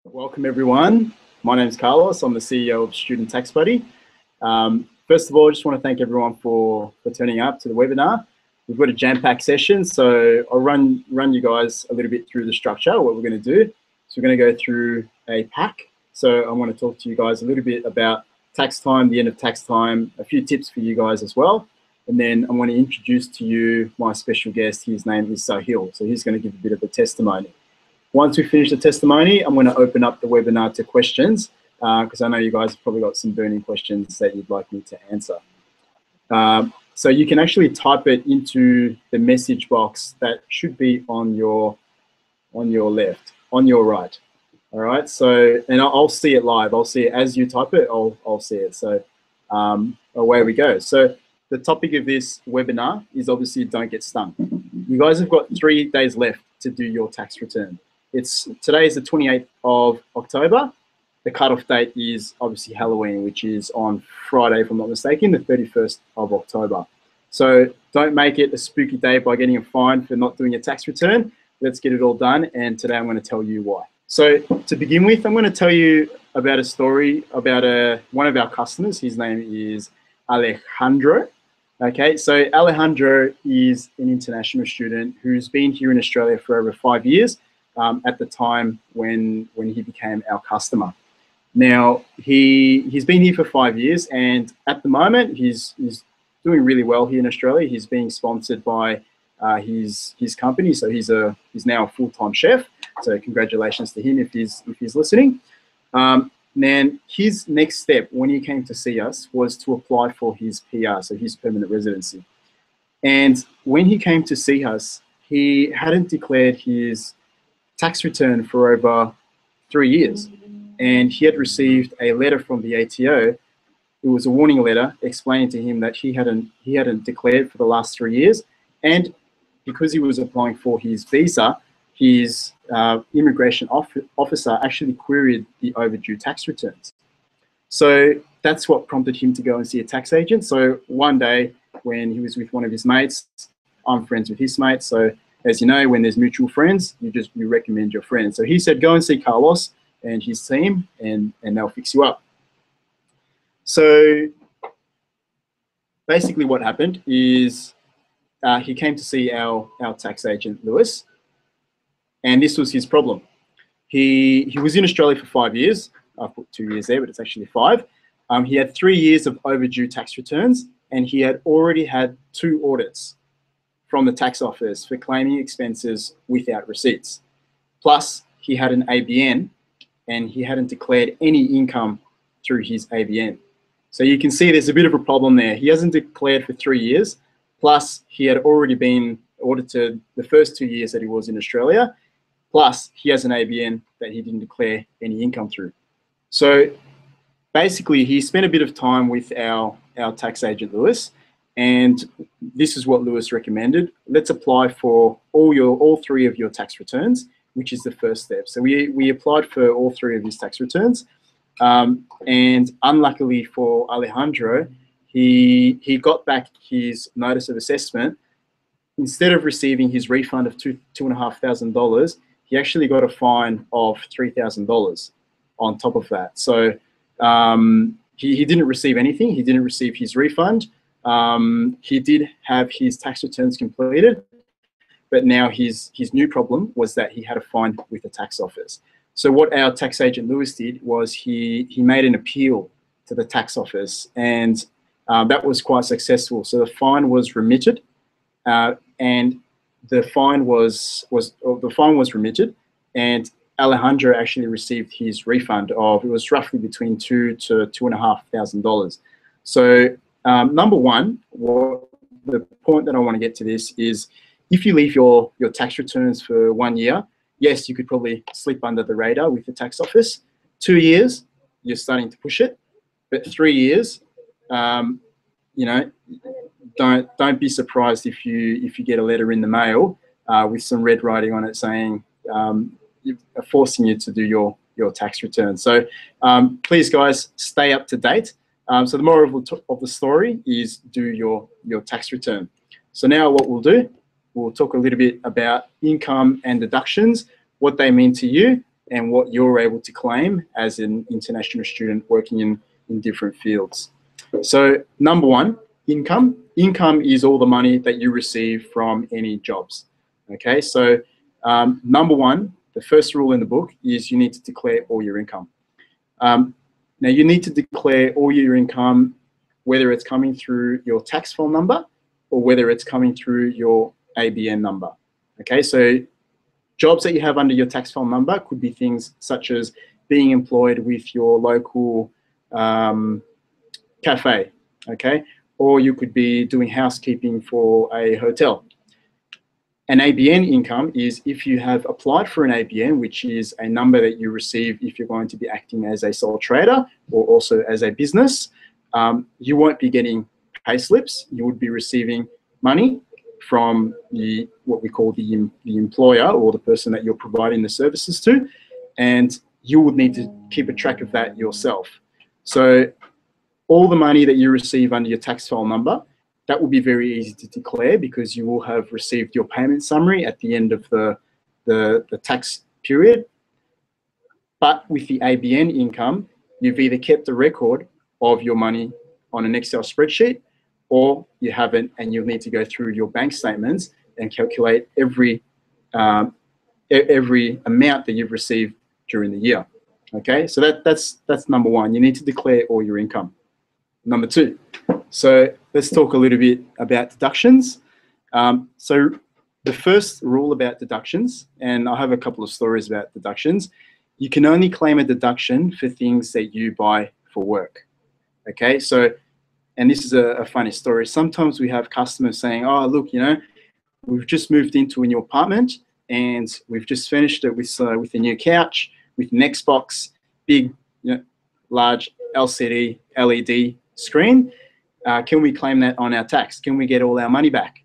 Welcome everyone. My name is Carlos. I'm the CEO of Student Tax Buddy. First of all, I just want to thank everyone for turning up to the webinar. We've got a jam-packed session, so I'll run you guys a little bit through the structure, what we're going to do. So we're going to go through a pack. So I want to talk to you guys a little bit about tax time, the end of tax time, a few tips for you guys as well. And then I want to introduce to you my special guest. His name is Sahil. So he's going to give a bit of a testimony. Once we finish the testimony, I'm going to open up the webinar to questions because I know you guys have probably got some burning questions that you'd like me to answer. So you can actually type it into the message box that should be on your left, on your right. All right. So, and I'll see it live. I'll see it as you type it. I'll see it. So away we go. So the topic of this webinar is obviously don't get stung. You guys have got 3 days left to do your tax return. Today is the 28th of October. The cutoff date is obviously Halloween, which is on Friday, if I'm not mistaken, the 31st of October. So don't make it a spooky day by getting a fine for not doing a tax return. Let's get it all done. And today I'm going to tell you why. So to begin with, I'm going to tell you about a story about one of our customers. His name is Alejandro. Okay, so Alejandro is an international student who's been here in Australia for over 5 years. At the time when he became our customer. Now, he's been here for 5 years, and at the moment, he's doing really well here in Australia. He's being sponsored by his company, so he's now a full-time chef. So congratulations to him if he's listening. Then his next step when he came to see us was to apply for his PR, so his permanent residency. And when he came to see us, he hadn't declared his tax return for over 3 years, and he had received a letter from the ATO. It was a warning letter explaining to him that he hadn't declared for the last 3 years, and because he was applying for his visa, his immigration officer actually queried the overdue tax returns. So that's what prompted him to go and see a tax agent. So one day when he was with one of his mates, I'm friends with his mates, so as you know, when there's mutual friends, you recommend your friends. So he said, go and see Carlos and his team, and they'll fix you up. So basically what happened is he came to see our tax agent, Lewis, and this was his problem. He was in Australia for 5 years. I put 2 years there, but it's actually 5. He had 3 years of overdue tax returns, and he had already had 2 audits from the tax office for claiming expenses without receipts. Plus, he had an ABN, and he hadn't declared any income through his ABN. So you can see there's a bit of a problem there. He hasn't declared for 3 years, plus he had already been audited the first 2 years that he was in Australia, plus he has an ABN that he didn't declare any income through. So basically, he spent a bit of time with our tax agent, Lewis, and this is what Lewis recommended. Let's apply for all 3 of your tax returns, which is the first step. So we applied for all 3 of his tax returns. And unluckily for Alejandro, he got back his notice of assessment. Instead of receiving his refund of $2,500, he actually got a fine of $3,000 on top of that. So he didn't receive anything. He didn't receive his refund. He did have his tax returns completed, but now his new problem was that he had a fine with the tax office. So what our tax agent Lewis did was he made an appeal to the tax office, and that was quite successful. So the fine was remitted, and the fine was remitted, and Alejandro actually received his refund of, it was roughly between $2,000 to $2,500. So number one, the point that I want to get to this is, if you leave your tax returns for 1 year, yes, you could probably slip under the radar with the tax office. 2 years, you're starting to push it, but 3 years, you know, don't be surprised if you get a letter in the mail with some red writing on it saying forcing you to do your tax return. So please, guys, stay up to date. So the moral of the story is do your tax return. So now what we'll do, we'll talk a little bit about income and deductions, what they mean to you, and what you're able to claim as an international student working in different fields. So number one, income. Income is all the money that you receive from any jobs. Okay, so number one, the first rule in the book is you need to declare all your income. Now you need to declare all your income, whether it's coming through your tax file number or whether it's coming through your ABN number. Okay, so jobs that you have under your tax file number could be things such as being employed with your local cafe, okay? Or you could be doing housekeeping for a hotel. An ABN income is if you have applied for an ABN, which is a number that you receive if you're going to be acting as a sole trader or also as a business. You won't be getting pay slips. You would be receiving money from what we call the employer or the person that you're providing the services to, and you would need to keep a track of that yourself. So all the money that you receive under your tax file number, that will be very easy to declare because you will have received your payment summary at the end of the tax period. But with the ABN income, you've either kept a record of your money on an Excel spreadsheet or you haven't, and you'll need to go through your bank statements and calculate every amount that you've received during the year. Okay, so that's number one. You need to declare all your income. Number two, so let's talk a little bit about deductions. So the first rule about deductions, and I have a couple of stories about deductions, you can only claim a deduction for things that you buy for work. Okay, so, and this is a funny story. Sometimes we have customers saying, oh, look, you know, we've just moved into a new apartment and we've just finished it with a new couch, with an Xbox, big, you know, large LCD, LED screen. Can we claim that on our tax? Can we get all our money back?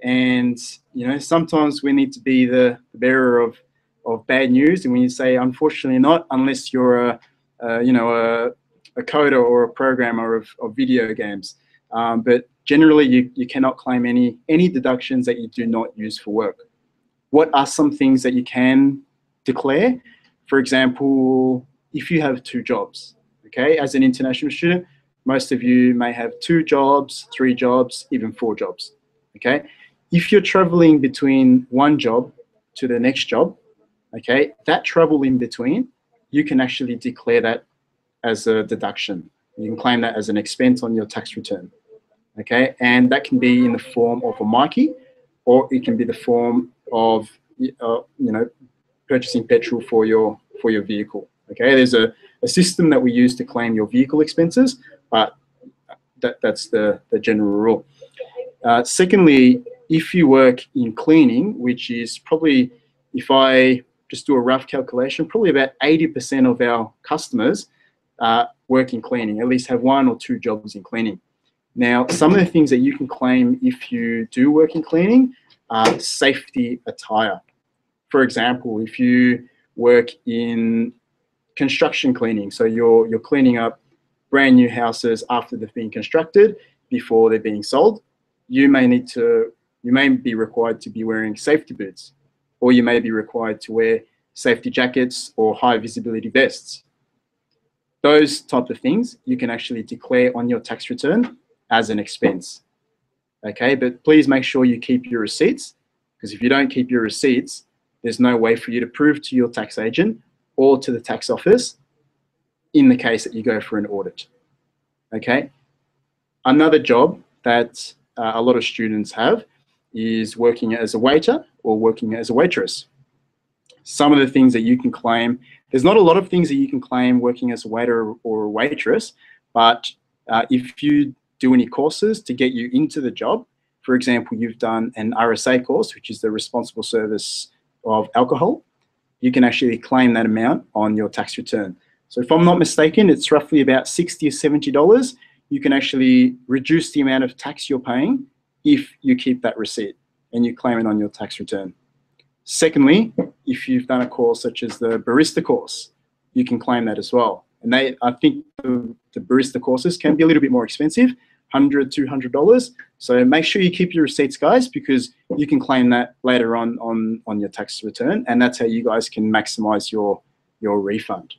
And, you know, sometimes we need to be the bearer of bad news, and when you say, unfortunately not, unless you're a coder or a programmer of video games. But generally, you cannot claim any deductions that you do not use for work. What are some things that you can declare? For example, if you have 2 jobs, okay, as an international student, most of you may have 2 jobs, 3 jobs, even 4 jobs, okay? If you're traveling between one job to the next job, okay, that travel in between, you can actually declare that as a deduction. You can claim that as an expense on your tax return, okay? And that can be in the form of a Mikey, or it can be the form of, purchasing petrol for your vehicle, okay? There's a system that we use to claim your vehicle expenses, but that's the general rule. Secondly, if you work in cleaning, which is probably, if I just do a rough calculation, probably about 80% of our customers work in cleaning, at least have 1 or 2 jobs in cleaning. Now, some of the things that you can claim if you do work in cleaning are safety attire. For example, if you work in construction cleaning, so you're cleaning up brand new houses after they've been constructed, before they're being sold, you may be required to be wearing safety boots, or you may be required to wear safety jackets or high visibility vests. Those type of things you can actually declare on your tax return as an expense. Okay, but please make sure you keep your receipts, because if you don't keep your receipts, there's no way for you to prove to your tax agent or to the tax office in the case that you go for an audit. Okay, another job that a lot of students have is working as a waiter or working as a waitress. Some of the things that you can claim, there's not a lot of things that you can claim working as a waiter or a waitress, but if you do any courses to get you into the job, for example, you've done an RSA course, which is the responsible service of alcohol, you can actually claim that amount on your tax return. So if I'm not mistaken, it's roughly about $60 or $70. You can actually reduce the amount of tax you're paying if you keep that receipt and you claim it on your tax return. Secondly, if you've done a course such as the barista course, you can claim that as well. And I think the barista courses can be a little bit more expensive, $100, $200. So make sure you keep your receipts, guys, because you can claim that later on your tax return, and that's how you guys can maximize your refund.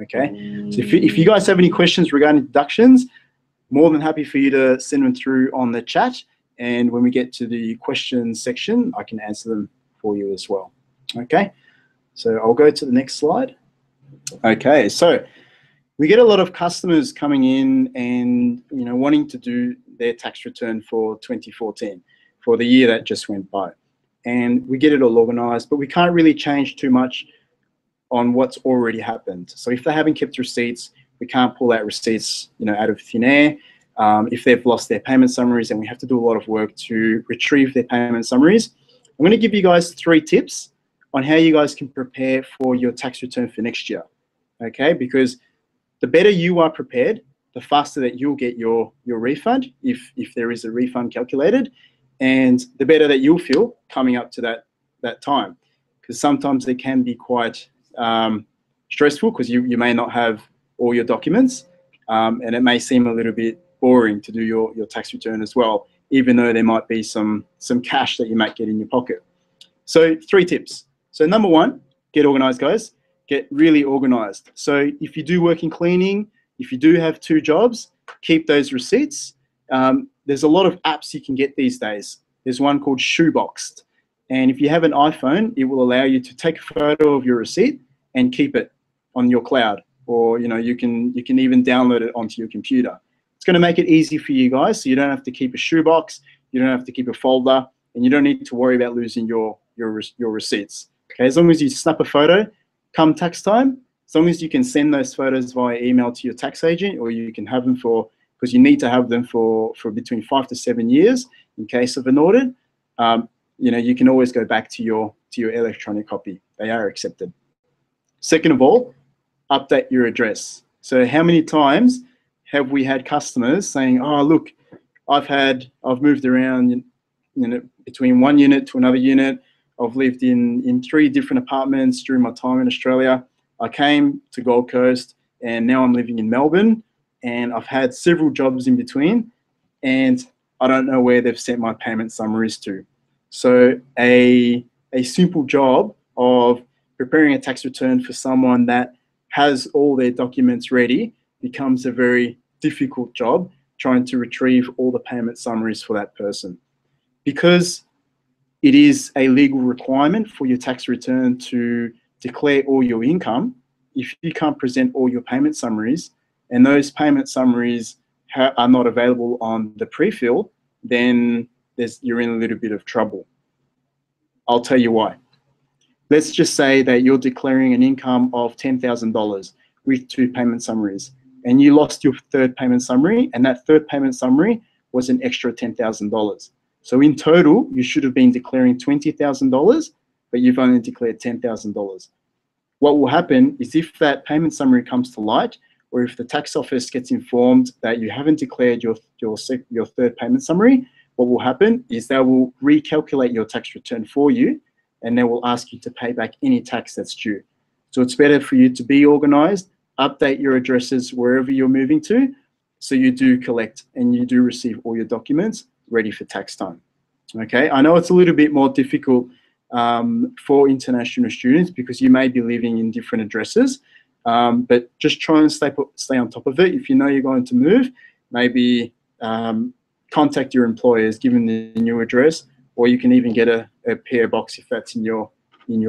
Okay. So if you guys have any questions regarding deductions, more than happy for you to send them through on the chat. And when we get to the questions section, I can answer them for you as well. Okay. So I'll go to the next slide. Okay. So we get a lot of customers coming in and wanting to do their tax return for 2014, for the year that just went by. And we get it all organized, but we can't really change too much on what's already happened. So if they haven't kept receipts, we can't pull out receipts out of thin air. If they've lost their payment summaries, then we have to do a lot of work to retrieve their payment summaries. I'm going to give you guys 3 tips on how you guys can prepare for your tax return for next year. Okay, because the better you are prepared, the faster that you'll get your refund, if there is a refund calculated, and the better that you'll feel coming up to that time. Because sometimes they can be quite stressful, because you may not have all your documents, and it may seem a little bit boring to do your tax return as well, even though there might be some cash that you might get in your pocket. So 3 tips. So number 1, get organized, guys. Get really organized. So if you do work in cleaning, if you do have 2 jobs, keep those receipts. There's a lot of apps you can get these days. There's one called Shoeboxed. And if you have an iPhone, it will allow you to take a photo of your receipt and keep it on your cloud, or you can even download it onto your computer. It's going to make it easy for you guys, so you don't have to keep a shoebox, you don't have to keep a folder, and you don't need to worry about losing your receipts. Okay, as long as you snap a photo, come tax time, as long as you can send those photos via email to your tax agent, or you can have them because you need to have them for between 5 to 7 years in case of an audit. You can always go back to your electronic copy. They are accepted. Second of all, update your address. So how many times have we had customers saying, oh, look, I've moved around between one unit to another unit. I've lived in 3 different apartments during my time in Australia. I came to Gold Coast and now I'm living in Melbourne, and I've had several jobs in between, and I don't know where they've sent my payment summaries to. So a simple job of preparing a tax return for someone that has all their documents ready becomes a very difficult job, trying to retrieve all the payment summaries for that person. Because it is a legal requirement for your tax return to declare all your income. If you can't present all your payment summaries, and those payment summaries are not available on the pre-fill, then you're in a little bit of trouble. I'll tell you why. Let's just say that you're declaring an income of $10,000 with 2 payment summaries, and you lost your 3rd payment summary, and that 3rd payment summary was an extra $10,000. So in total, you should have been declaring $20,000, but you've only declared $10,000. What will happen is, if that payment summary comes to light, or if the tax office gets informed that you haven't declared your 3rd payment summary, what will happen is they will recalculate your tax return for you, and they will ask you to pay back any tax that's due. So it's better for you to be organized, update your addresses wherever you're moving to, so you do collect and you do receive all your documents ready for tax time. Okay, I know it's a little bit more difficult for international students because you may be living in different addresses, but just try and stay on top of it. If you know you're going to move, maybe contact your employers, give them the new address, or you can even get a PO box if that's in your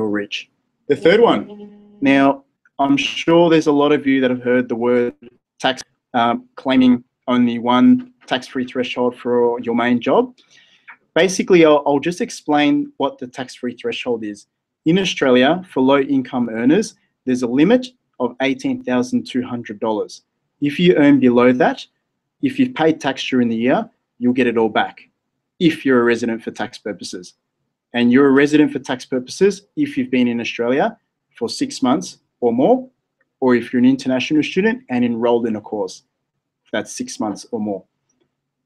reach. The third one. Now, I'm sure there's a lot of you that have heard the word tax, claiming only one tax-free threshold for your main job. Basically, I'll just explain what the tax-free threshold is. In Australia, for low-income earners, there's a limit of $18,200. If you earn below that, if you've paid tax during the year, you'll get it all back if you're a resident for tax purposes. And you're a resident for tax purposes if you've been in Australia for 6 months or more, or if you're an international student and enrolled in a course, that's 6 months or more.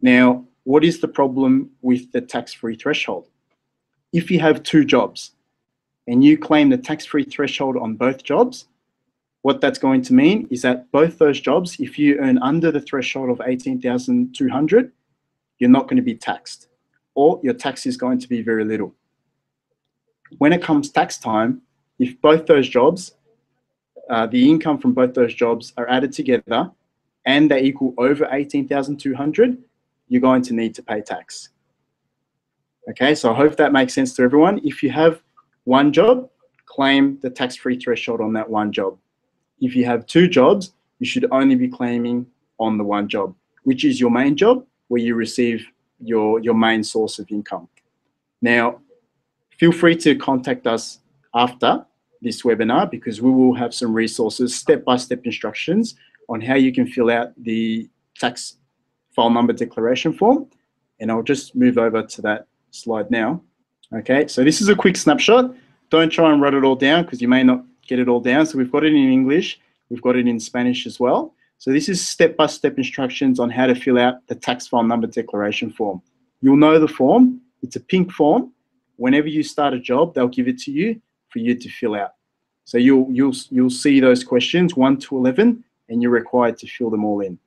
Now, what is the problem with the tax-free threshold? If you have 2 jobs and you claim the tax-free threshold on both jobs, what that's going to mean is that both those jobs, if you earn under the threshold of $18,200, you're not going to be taxed, or your tax is going to be very little. When it comes tax time, if both those jobs, the income from both those jobs are added together and they equal over 18,200, you're going to need to pay tax. Okay, so I hope that makes sense to everyone. If you have one job, claim the tax-free threshold on that one job. If you have two jobs, you should only be claiming on the one job, which is your main job, where you receive your main source of income. Now, feel free to contact us after this webinar, because we will have some resources, step-by-step instructions on how you can fill out the tax file number declaration form. And I'll just move over to that slide now. Okay, so this is a quick snapshot. Don't try and write it all down, because you may not get it all down. So we've got it in English, we've got it in Spanish as well. So this is step-by-step instructions on how to fill out the tax file number declaration form. You'll know the form. It's a pink form. Whenever you start a job, they'll give it to you for you to fill out. So you'll see those questions 1 to 11, and you're required to fill them all in.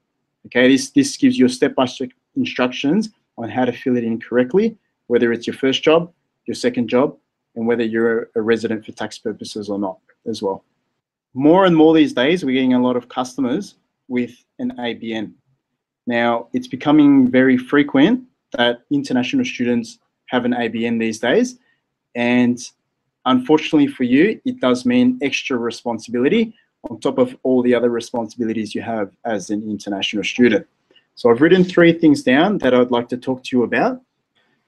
Okay, this gives you step-by-step instructions on how to fill it in correctly, whether it's your first job, your second job, and whether you're a resident for tax purposes or not as well. More and more these days, we're getting a lot of customers with an ABN. Now, it's becoming very frequent that international students have an ABN these days, and unfortunately for you, it does mean extra responsibility on top of all the other responsibilities you have as an international student. So I've written 3 things down that I'd like to talk to you about.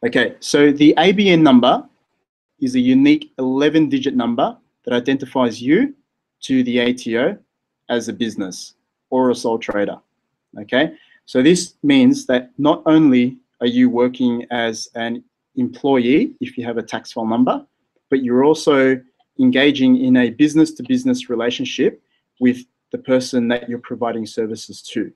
Okay, so the ABN number is a unique 11-digit number that identifies you to the ATO as a business or a sole trader. Okay, so this means that not only are you working as an employee if you have a tax file number, but you're also engaging in a business-to-business relationship with the person that you're providing services to.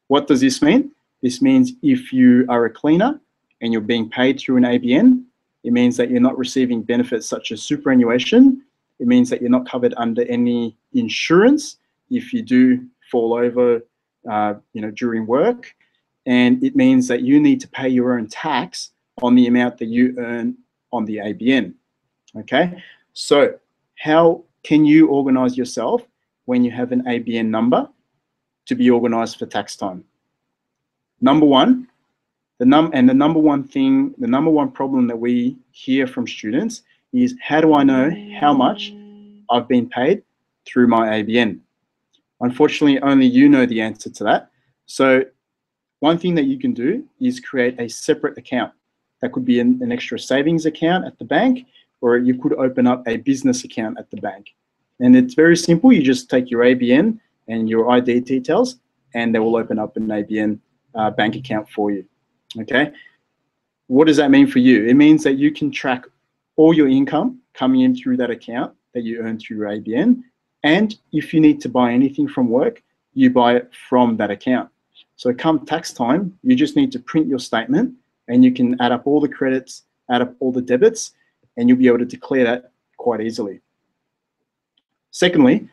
What does this mean? This means if you are a cleaner and you're being paid through an ABN, it means that you're not receiving benefits such as superannuation. It means that you're not covered under any insurance if you do fall over during work. And it means that you need to pay your own tax on the amount that you earn on the ABN. Okay, so how can you organize yourself when you have an ABN number to be organized for tax time? Number one, the number one problem that we hear from students is, how do I know how much I've been paid through my ABN? Unfortunately, only you know the answer to that. So one thing that you can do is create a separate account. That could be an extra savings account at the bank, or you could open up a business account at the bank. And it's very simple. You just take your ABN and your ID details, and they will open up an ABN bank account for you. Okay. What does that mean for you? It means that you can track all your income coming in through that account that you earn through your ABN. And if you need to buy anything from work, you buy it from that account. So come tax time, you just need to print your statement, and you can add up all the credits, add up all the debits, and you'll be able to declare that quite easily. Secondly,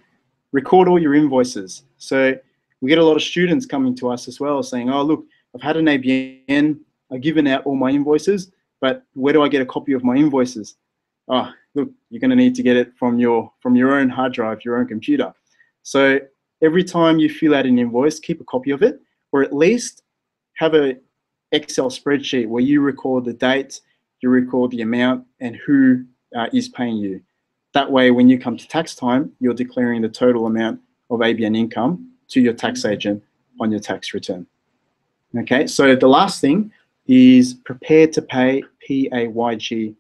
record all your invoices. So we get a lot of students coming to us as well saying, oh, look, I've had an ABN, I've given out all my invoices, but where do I get a copy of my invoices? Oh, look, you're going to need to get it from your own hard drive, your own computer. So every time you fill out an invoice, keep a copy of it, or at least have an Excel spreadsheet where you record the date, you record the amount, and who is paying you. That way, when you come to tax time, you're declaring the total amount of ABN income to your tax agent on your tax return. Okay, so the last thing is prepare to pay PAYGI.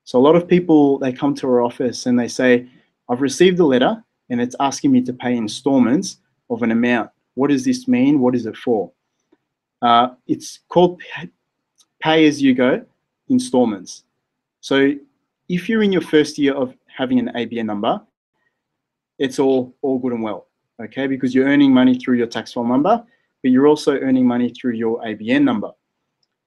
So a lot of people, they come to our office and they say, I've received a letter and it's asking me to pay installments of an amount. What does this mean? What is it for? It's called pay as you go installments. So if you're in your first year of having an ABN number, it's all good and well, okay? Because you're earning money through your tax file number, but you're also earning money through your ABN number.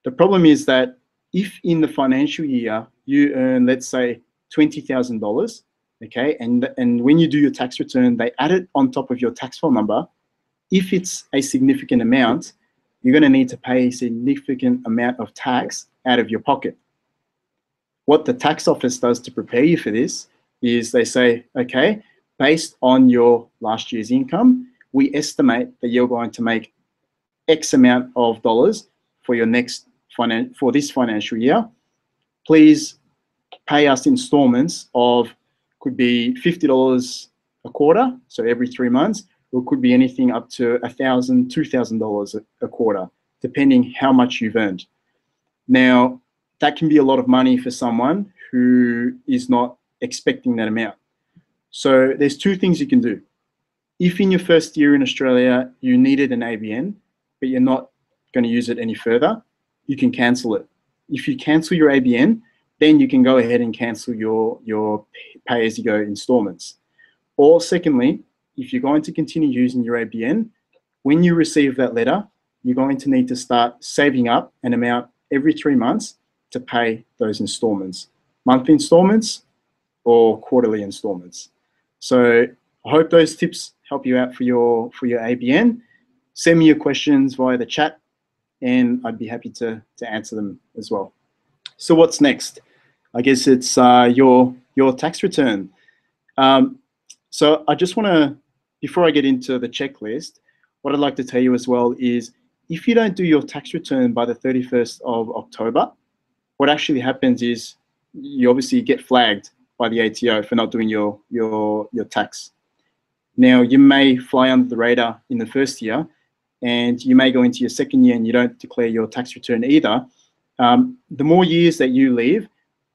The problem is that if in the financial year you earn, let's say, $20,000, okay, and when you do your tax return, they add it on top of your tax file number. If it's a significant amount, you're going to need to pay a significant amount of tax out of your pocket. What the tax office does to prepare you for this is they say, okay, based on your last year's income, we estimate that you're going to make X amount of dollars for your next for this financial year. Please pay us installments of, could be $50 a quarter, so every 3 months, or it could be anything up to $1,000, $2,000 a quarter, depending how much you've earned. Now, that can be a lot of money for someone who is not expecting that amount. So there's two things you can do. If in your first year in Australia, you needed an ABN, but you're not going to use it any further, you can cancel it. If you cancel your ABN, then you can go ahead and cancel your pay-as-you-go installments. Or secondly, if you're going to continue using your ABN, when you receive that letter, you're going to need to start saving up an amount every 3 months to pay those installments, monthly installments or quarterly installments. So I hope those tips help you out for your ABN. Send me your questions via the chat and I'd be happy to answer them as well. So what's next? I guess it's your tax return. So I just want to, before I get into the checklist, what I'd like to tell you as well is if you don't do your tax return by the 31st of October, what actually happens is you obviously get flagged by the ATO for not doing your tax. Now, you may fly under the radar in the first year and you may go into your second year and you don't declare your tax return either. The more years that you leave,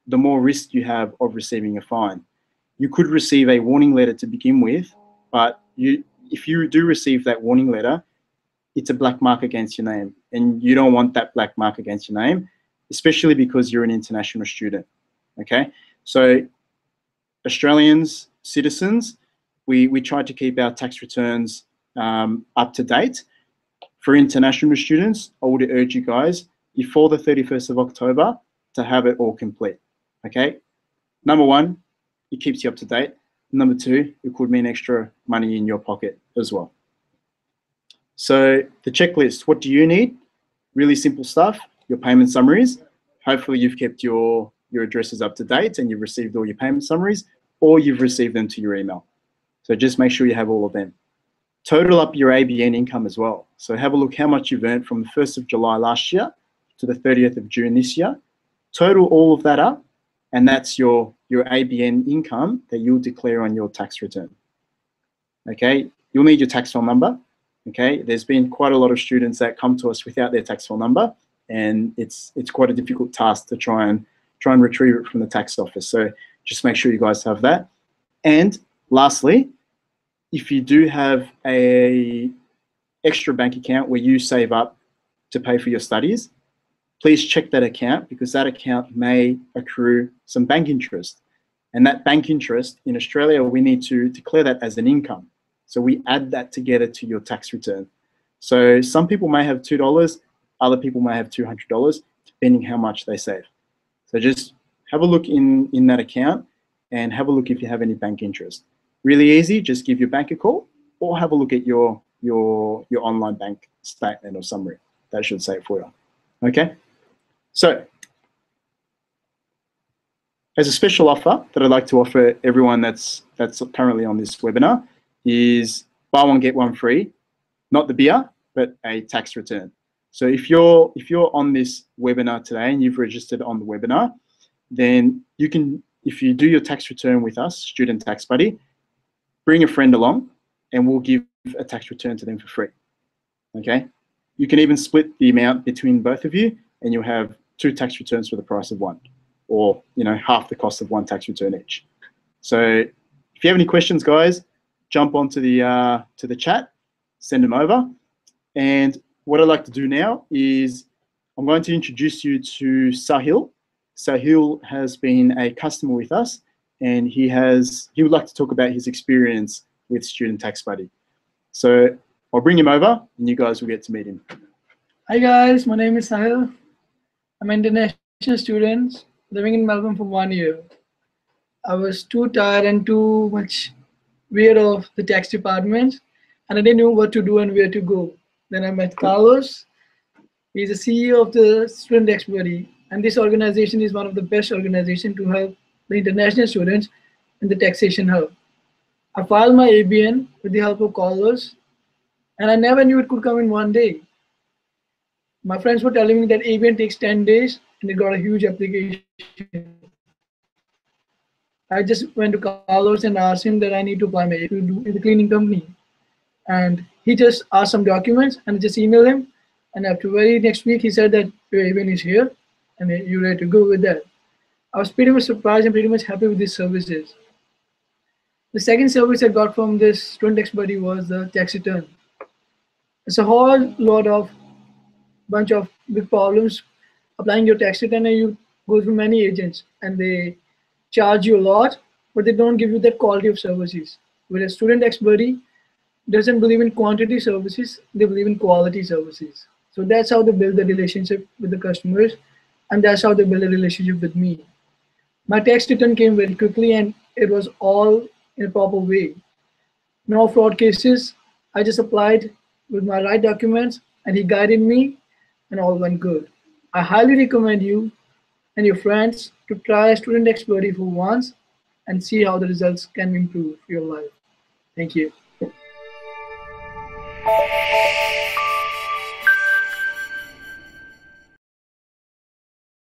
the more risk you have of receiving a fine. You could receive a warning letter to begin with, but if you do receive that warning letter, it's a black mark against your name, and you don't want that black mark against your name, especially because you're an international student, okay? So Australians, citizens, we try to keep our tax returns up to date. For international students, I would urge you guys, before the 31st of October, to have it all complete, okay? Number one, it keeps you up to date. Number two, it could mean extra money in your pocket as well. So the checklist, what do you need? Really simple stuff, your payment summaries. Hopefully you've kept your addresses up to date and you've received all your payment summaries, or you've received them to your email. So just make sure you have all of them. Total up your ABN income as well. So have a look how much you've earned from the 1st of July last year to the 30th of June this year. Total all of that up, and that's your ABN income that you'll declare on your tax return. Okay, you'll need your tax file number. Okay, there's been quite a lot of students that come to us without their tax file number, and it's quite a difficult task to try and retrieve it from the tax office. So just make sure you guys have that. And lastly, if you do have a extra bank account where you save up to pay for your studies, please check that account, because that account may accrue some bank interest. And that bank interest in Australia, we need to declare that as an income. So we add that together to your tax return. So some people may have $2, other people may have $200, depending how much they save. So just have a look in that account and have a look if you have any bank interest. Really easy, just give your bank a call or have a look at your online bank statement or summary. That should say it for you. Okay? So, as a special offer that I'd like to offer everyone that's currently on this webinar is buy one, get one free, not the beer, but a tax return. So if you're on this webinar today and you've registered on the webinar, then you can, if you do your tax return with us, Student Tax Buddy, bring a friend along and we'll give a tax return to them for free, okay? You can even split the amount between both of you and you'll have 2 tax returns for the price of one, or half the cost of 1 tax return each. So if you have any questions, guys, jump onto the chat, send them over. And what I'd like to do now is I'm going to introduce you to Sahil. Sahil has been a customer with us, and he would like to talk about his experience with Student Tax Buddy. So I'll bring him over and you guys will get to meet him. Hi guys, my name is Sahil. I'm an international student living in Melbourne for 1 year. I was too tired and too much weird of the tax department, and I didn't know what to do and where to go. Then I met Carlos, He's the CEO of the Student Expertise, and this organization is one of the best organizations to help the international students in the taxation hub. I filed my ABN with the help of callers, and I never knew it could come in one day. My friends were telling me that ABN takes 10 days, and it got a huge application. I just went to Carlos and asked him that I need to apply my ABN to do in the cleaning company. And he just asked some documents, and I just emailed him. And after very next week, he said that your ABN is here, and you're ready to go with that. I was pretty much surprised and pretty much happy with these services. The second service I got from this student expertise was the tax return. It's a whole lot of bunch of big problems applying your tax return, and you go through many agents and they charge you a lot, but they don't give you that quality of services. Whereas student expertise doesn't believe in quantity services, they believe in quality services. So that's how they build the relationship with the customers, and that's how they build a relationship with me. My tax return came very quickly, and it was all in a proper way. No fraud cases. I just applied with my right documents, and he guided me, and all went good. I highly recommend you and your friends to try student expertise for once and see how the results can improve your life. Thank you.